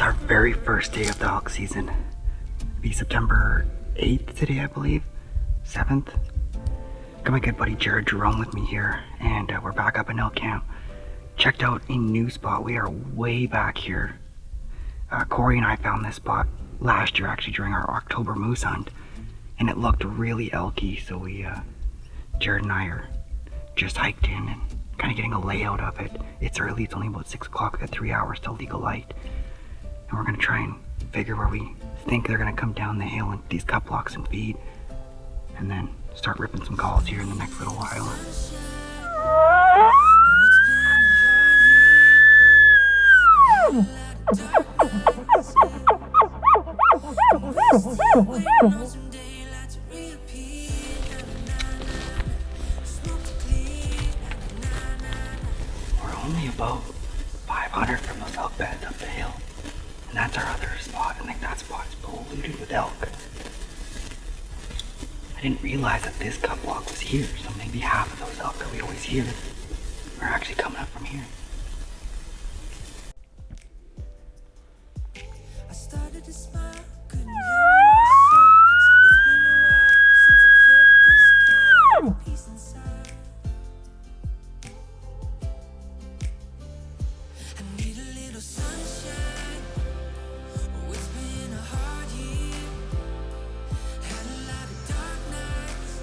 our very first day of the elk season. It'll be September 8th today, I believe. 7th. Got my good buddy Jared Jerome with me here, and we're back up in elk camp. Checked out a new spot. We are way back here. Corey and I found this spot last year, actually, during our October moose hunt, and it looked really elky, so Jared and I are just hiked in and kind of getting a layout of it. It's early, it's only about 6 o'clock, we got 3 hours till legal light. And we're gonna try and figure where we think they're gonna come down the hill into these cut blocks and feed. And then start ripping some calls here in the next little while. We're only about 500 from those elk beds up the hill. And that's our other spot. I think that spot is polluted with elk. I didn't realize that this cut block was here, so maybe half of those elk that we always hear are actually coming up from here. I started to smile, couldn't peace inside. I need a little sunshine. Oh, it's been a hard year. Had a lot of dark nights,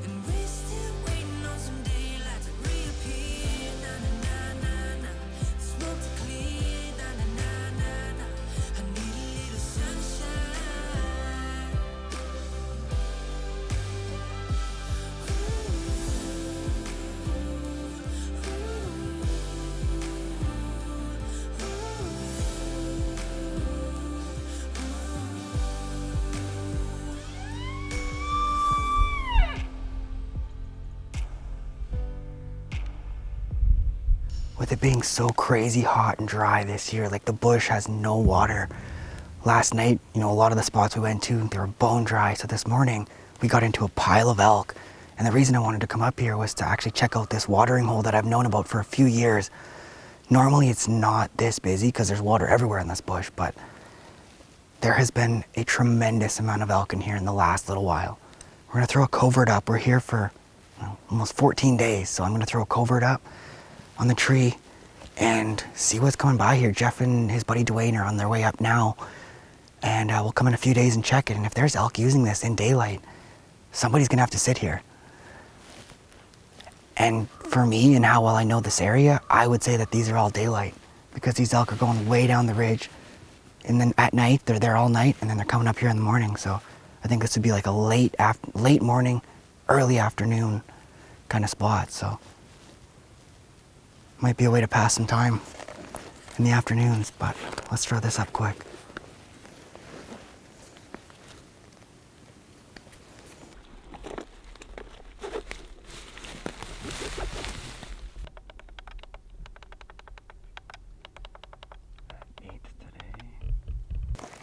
and we're still waiting on some daylight to reappear. Na na na na na, smoke to clear. Na na na na na, I need a little sunshine. With it being so crazy hot and dry this year, like the bush has no water. Last night, a lot of the spots we went to, they were bone dry. So this morning, we got into a pile of elk. And the reason I wanted to come up here was to actually check out this watering hole that I've known about for a few years. Normally it's not this busy because there's water everywhere in this bush, but there has been a tremendous amount of elk in here in the last little while. We're gonna throw a covert up. We're here for almost 14 days, so I'm gonna throw a covert up on the tree and see what's coming by here. Jeff and his buddy Dwayne are on their way up now, and we'll come in a few days and check it. And if there's elk using this in daylight, somebody's gonna have to sit here. And for me and how well I know this area, I would say that these are all daylight, because these elk are going way down the ridge, and then at night they're there all night, and then they're coming up here in the morning. So I think this would be like a late morning, early afternoon kind of spot. So might be a way to pass some time in the afternoons, but let's throw this up quick.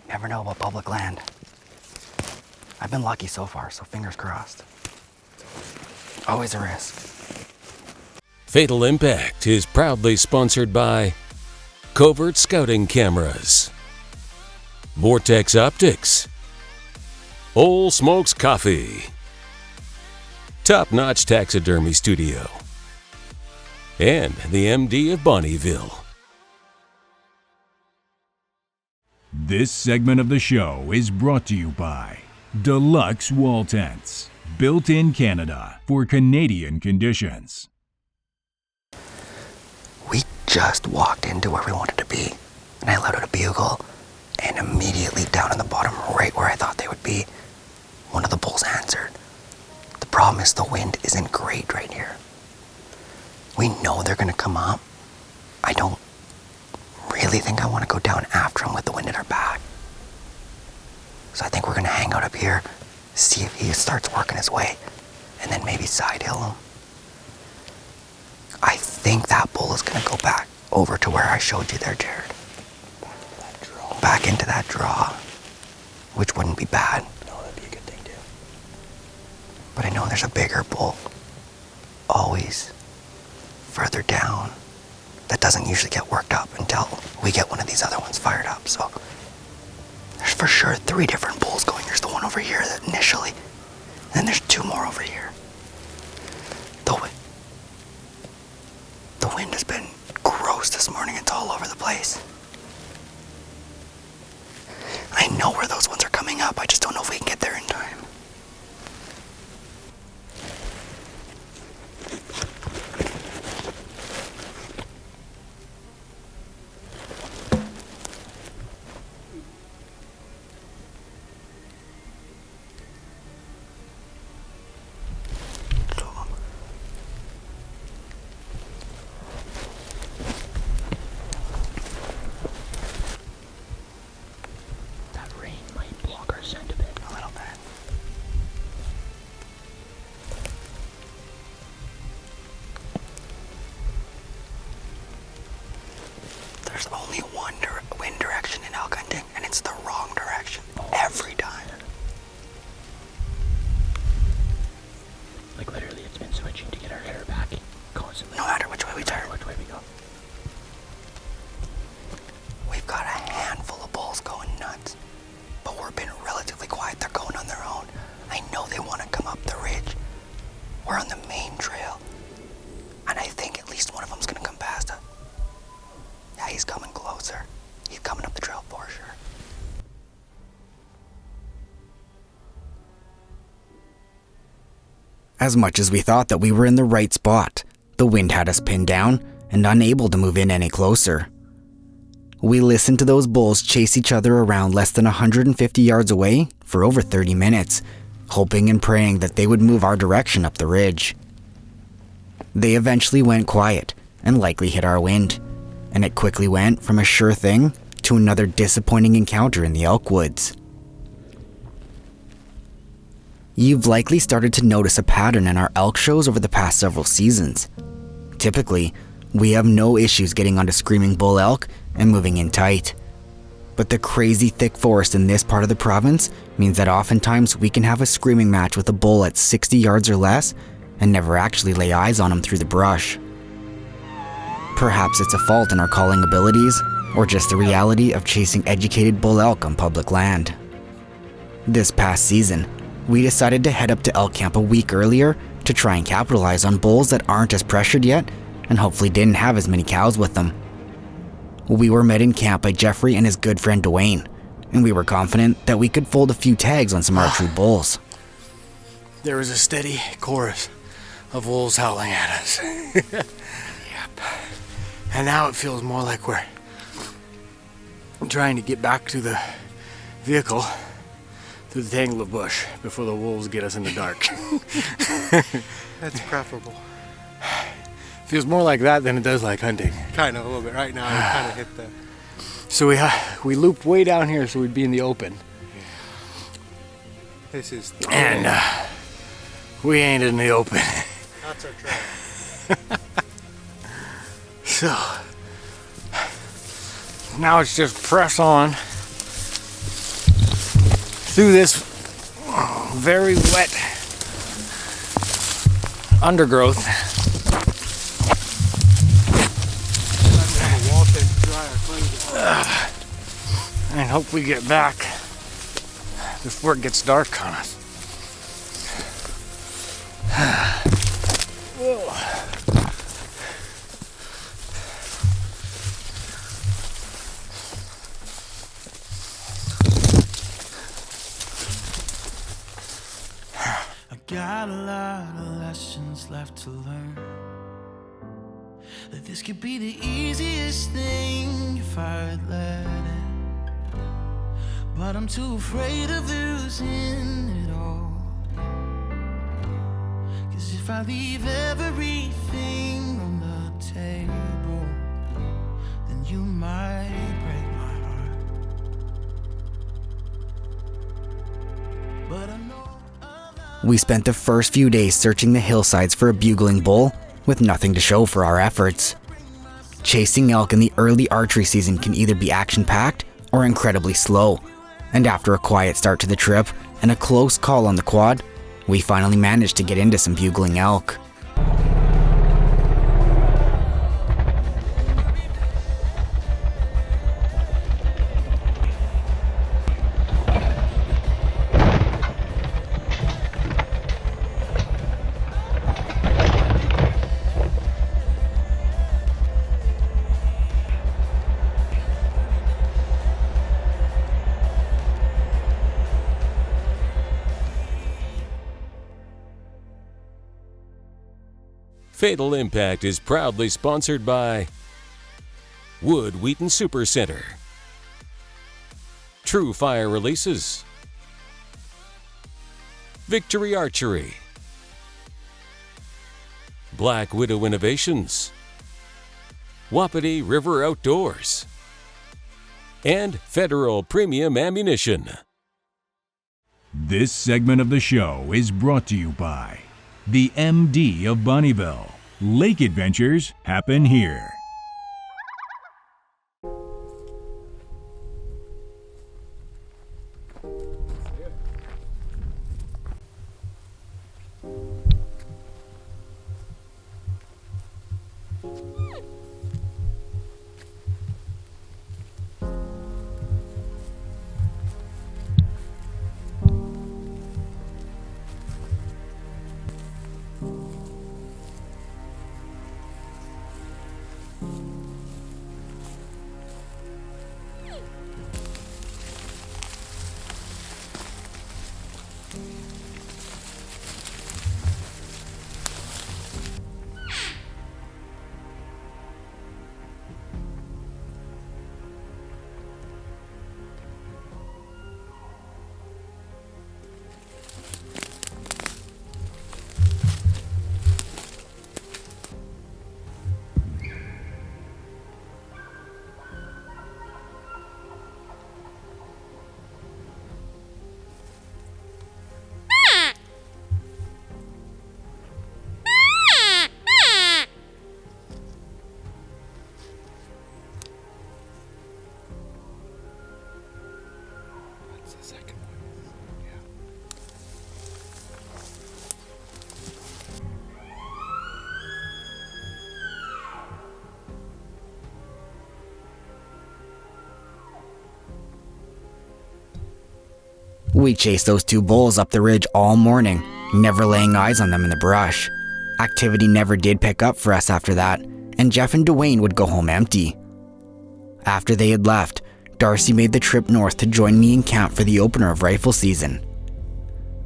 Never know about public land. I've been lucky so far, so fingers crossed. Always a risk. Fatal Impact is proudly sponsored by Covert Scouting Cameras, Vortex Optics, Old Smokes Coffee, Top Notch Taxidermy Studio, and the MD of Bonneville. This segment of the show is brought to you by Deluxe Wall Tents, built in Canada for Canadian conditions. We just walked into where we wanted to be, and I let out a bugle, and immediately down in the bottom, right where I thought they would be, one of the bulls answered. The problem is the wind isn't great right here. We know they're gonna come up. I don't really think I want to go down after him with the wind at our back. So I think we're gonna hang out up here, see if he starts working his way, and then maybe side hill him. I think that bull is gonna go back over to where I showed you there, Jared. Back into that draw, which wouldn't be bad. No, that'd be a good thing too. But I know there's a bigger bull, always further down, that doesn't usually get worked up until we we get one of these other ones fired up. So there's for sure 3 different bulls going. There's the one over here that initially, and then there's 2 more over here. The wind has been gross this morning. It's all over the place. I know where those ones are coming up. I just don't know if we can get there in time. There's only one wind direction in elk hunting, and it's the wrong direction every time. Like literally, it's been switching to get our hair back constantly. No matter which way we turn. Which way we go. We've got a handful of bulls going nuts, but we're being relatively quiet. They're going on their own. I know they want to come up the ridge. We're on the main trail, and I think at least one of them's going to come past us. Yeah, he's coming closer. He's coming up the trail for sure. As much as we thought that we were in the right spot, the wind had us pinned down and unable to move in any closer. We listened to those bulls chase each other around less than 150 yards away for over 30 minutes, hoping and praying that they would move our direction up the ridge. They eventually went quiet and likely hit our wind, and it quickly went from a sure thing to another disappointing encounter in the elk woods. You've likely started to notice a pattern in our elk shows over the past several seasons. Typically, we have no issues getting onto screaming bull elk and moving in tight. But the crazy thick forest in this part of the province means that oftentimes we can have a screaming match with a bull at 60 yards or less and never actually lay eyes on him through the brush. Perhaps it's a fault in our calling abilities, or just the reality of chasing educated bull elk on public land. This past season, we decided to head up to elk camp a week earlier to try and capitalize on bulls that aren't as pressured yet and hopefully didn't have as many cows with them. We were met in camp by Jeffrey and his good friend Dwayne, and we were confident that we could fold a few tags on some archery bulls. There was a steady chorus of wolves howling at us. Yep. And now it feels more like we're trying to get back to the vehicle through the tangle of bush before the wolves get us in the dark. That's preferable. Feels more like that than it does like hunting. Kind of a little bit. Right now, we kind of hit the... So we looped way down here so we'd be in the open. This is the... And we ain't in the open. That's our trail. So now it's just press on through this very wet undergrowth. And hope we get back before it gets dark on us. Whoa. Got a lot of lessons left to learn. That this could be the easiest thing if I'd let it. But I'm too afraid of losing it all. 'Cause if I leave everything on the table, then you might break my heart. But I know We spent the first few days searching the hillsides for a bugling bull with nothing to show for our efforts. Chasing elk in the early archery season can either be action-packed or incredibly slow, and after a quiet start to the trip and a close call on the quad, we finally managed to get into some bugling elk. Fatal Impact is proudly sponsored by Wood Wheaton Super Center, True Fire Releases, Victory Archery, Black Widow Innovations, Wapiti River Outdoors, and Federal Premium Ammunition. This segment of the show is brought to you by the MD of Bonnyville. Lake adventures happen here. We chased those two bulls up the ridge all morning, never laying eyes on them in the brush. Activity never did pick up for us after that, and Jeff and Dwayne would go home empty. After they had left, Darcy made the trip north to join me in camp for the opener of rifle season.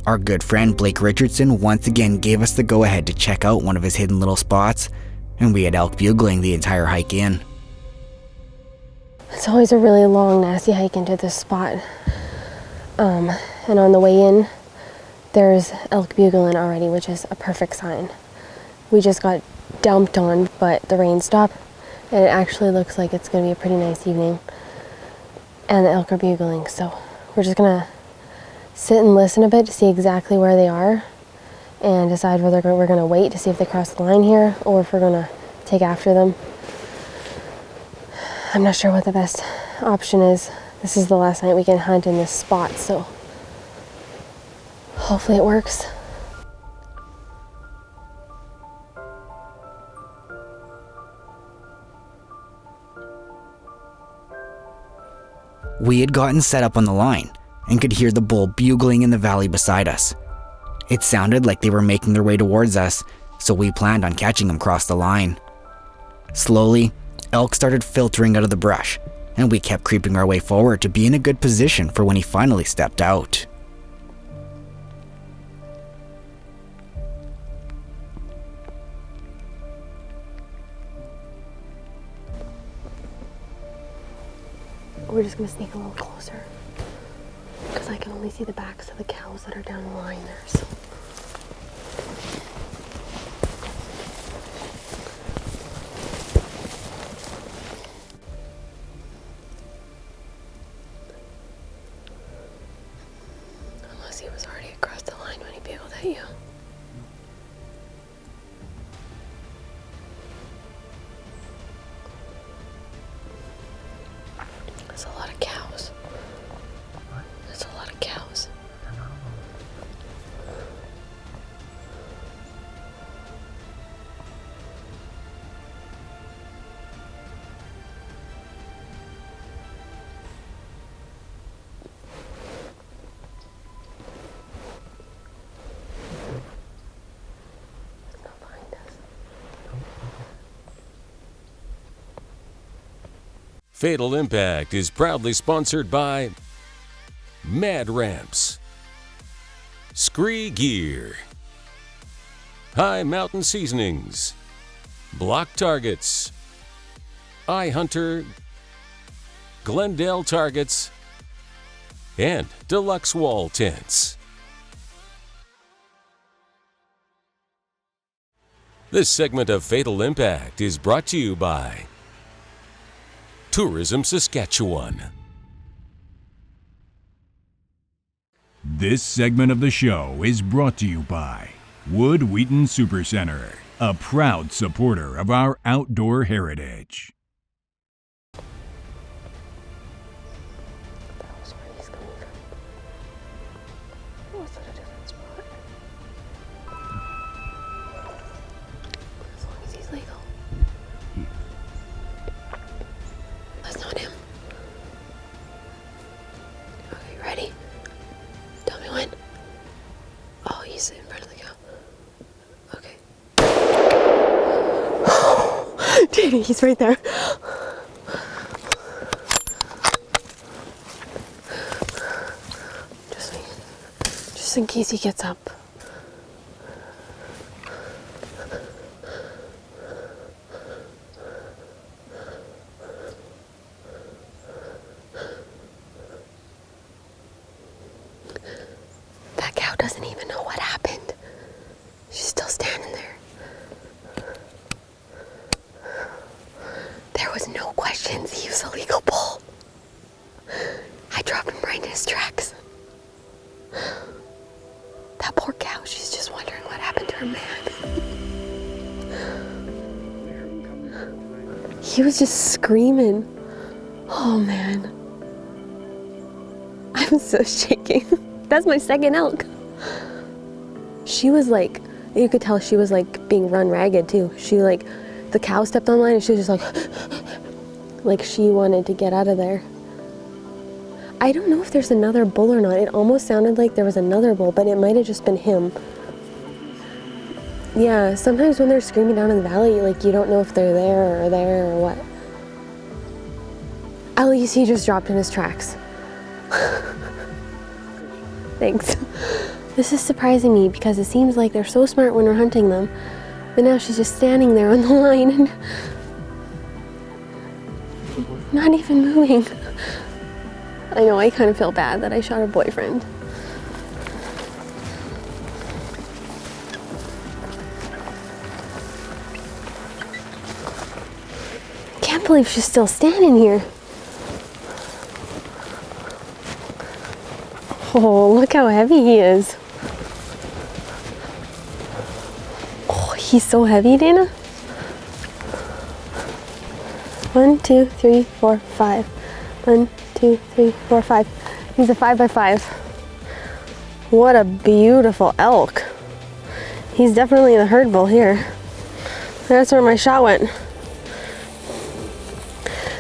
Our good friend Blake Richardson once again gave us the go-ahead to check out one of his hidden little spots, and we had elk bugling the entire hike in. It's always a really long, nasty hike into this spot. And on the way in, there's elk bugling already, which is a perfect sign. We just got dumped on, but the rain stopped, and it actually looks like it's going to be a pretty nice evening. And the elk are bugling, so we're just going to sit and listen a bit to see exactly where they are and decide whether we're going to wait to see if they cross the line here or if we're going to take after them. I'm not sure what the best option is. This is the last night we can hunt in this spot, so hopefully it works. We had gotten set up on the line and could hear the bull bugling in the valley beside us. It sounded like they were making their way towards us, so we planned on catching them across the line. Slowly, elk started filtering out of the brush, and we kept creeping our way forward to be in a good position for when he finally stepped out. We're just gonna sneak a little closer because I can only see the backs of the cows that are down the line there, so. Unless he was already across the line when he bugled at you. That's a lot of cows. That's a lot of cows. It's not behind us. Fatal Impact is proudly sponsored by Mad Ramps, Scree Gear, High Mountain Seasonings, Block Targets, iHunter, Glendale Targets, and Deluxe Wall Tents. This segment of Fatal Impact is brought to you by Tourism Saskatchewan. This segment of the show is brought to you by Wood Wheaton Supercenter, a proud supporter of our outdoor heritage. That was where he's coming from. Oh, it's at a different spot. As long as he's legal. That's not him. Okay, ready? Tell me when. Oh, he's in front of the cow. Okay. Dude, he's right there. Just in case he gets up. That cow doesn't even know what happened. She's still standing there. There was no questions. He was a legal bull. I dropped him right in his tracks. That poor cow, she's just wondering what happened to her man. He was just screaming. Oh man. I'm so shaking. That's my second elk. She was like, you could tell she was like being run ragged too. She like, the cow stepped on line and she was just like she wanted to get out of there. I don't know if there's another bull or not. It almost sounded like there was another bull, but it might have just been him. Yeah, sometimes when they're screaming down in the valley, like you don't know if they're there or what. At least he just dropped in his tracks. Thanks. This is surprising me because it seems like they're so smart when we're hunting them. But now she's just standing there on the line and not even moving. I know, I kind of feel bad that I shot her boyfriend. Can't believe she's still standing here. Oh, look how heavy he is. Oh, he's so heavy, Dana. 1, 2, 3, 4, 5. 1, 2, 3, 4, 5. He's a 5x5. What a beautiful elk. He's definitely the herd bull here. That's where my shot went.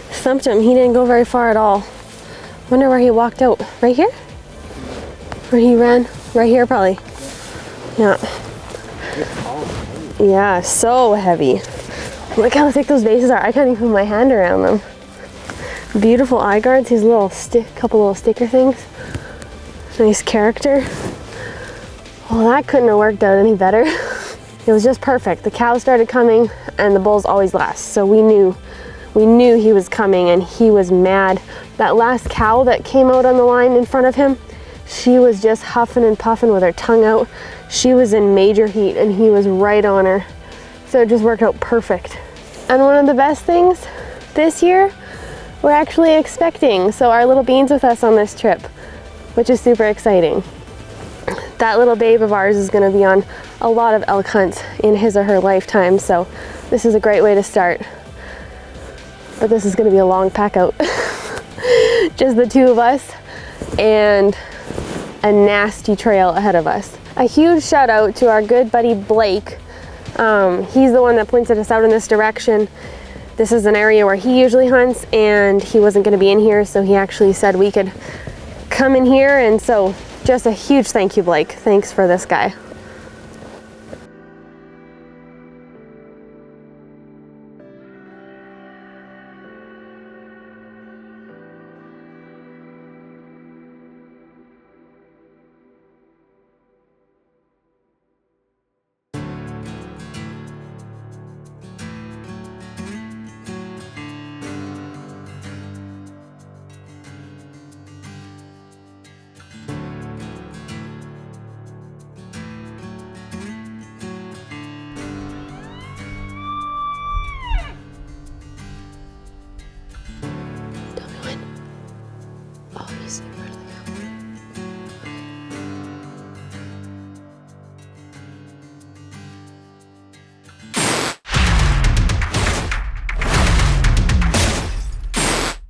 Thumped him. He didn't go very far at all. Wonder where he walked out. Right here? Where he ran? Right here, probably. Yeah. Yeah, so heavy. Look how thick those bases are. I can't even put my hand around them. Beautiful eye guards. These little couple little sticker things. Nice character. Well, that couldn't have worked out any better. It was just perfect. The cows started coming, and the bulls always last. So we knew he was coming, and he was mad. That last cow that came out on the line in front of him, she was just huffing and puffing with her tongue out. She was in major heat, and he was right on her. So it just worked out perfect. And one of the best things this year, we're actually expecting. So our little Bean's with us on this trip, which is super exciting. That little babe of ours is going to be on a lot of elk hunts in his or her lifetime. So this is a great way to start. But this is going to be a long pack out. Just the two of us and a nasty trail ahead of us. A huge shout out to our good buddy Blake. He's the one that pointed us out in this direction. This is an area where he usually hunts, and he wasn't going to be in here, so he actually said we could come in here, and so just a huge thank you, Blake. Thanks for this guy. super